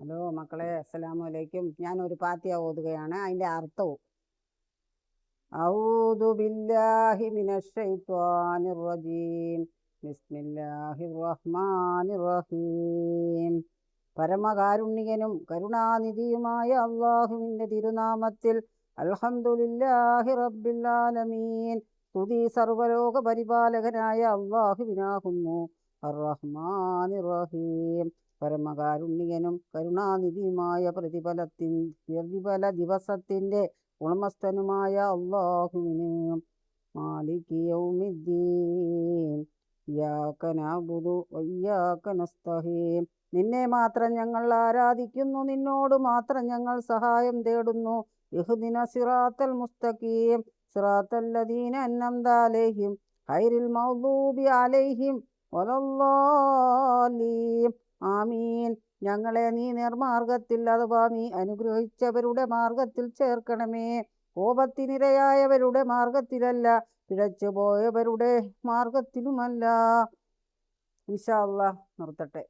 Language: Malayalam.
ഹലോ മക്കളെ, അസ്സലാമു അലൈക്കും. ഞാനൊരു ഫാത്തിഹ ഓതുകയാണ്. അതിൻ്റെ അർത്ഥവും. ഔദു ബില്ലാഹി മിനശ് ശൈത്വാനിർ റജീം. ബിസ്മില്ലാഹിർ റഹ്മാനിർ റഹീം. പരമകാരുണ്യനും കരുണാനിധിയുമായ അള്ളാഹുവിൻ്റെ തിരുനാമത്തിൽ. അൽഹംദുലില്ലാഹി റബ്ബിൽ ആലമീൻ. സ്തുതി സർവലോക പരിപാലകനായ അള്ളാഹുവിനാകുന്നു. അർ റഹ്മാനിർ റഹീം. പരമകാരുണ്യനും കരുണാനിധിയുമായ പ്രതിഫല ദിവസത്തിൻ്റെ ഉടമസ്ഥനുമായ അള്ളാഹുവിന്. മാലികി യൗമിദ്ദീൻ. ഇയ്യാക നഅ്ബുദു വഇയ്യാക നസ്തഈൻ. നിന്നെ മാത്രം ഞങ്ങൾ ആരാധിക്കുന്നു, നിന്നോട് മാത്രം ഞങ്ങൾ സഹായം തേടുന്നു. ഇഹ്ദിന സിറാത്തൽ മുസ്തഖീം. സിറാത്തൽ ലദീന അൻഅംത അലൈഹിം ഗൈറിൽ മഗ്ദൂബി അലൈഹിം വലദ്ദാലീൻ. ആമീൻ. ഞങ്ങളെ നീ നേർമാർഗത്തിൽ, അഥവാ നീ അനുഗ്രഹിച്ചവരുടെ മാർഗത്തിൽ ചേർക്കണമേ. കോപത്തിനിരയായവരുടെ മാർഗത്തിലല്ല, പിഴച്ചു പോയവരുടെ മാർഗത്തിലുമല്ല. ഇൻഷാ അല്ലാഹ് നിർത്തട്ടെ.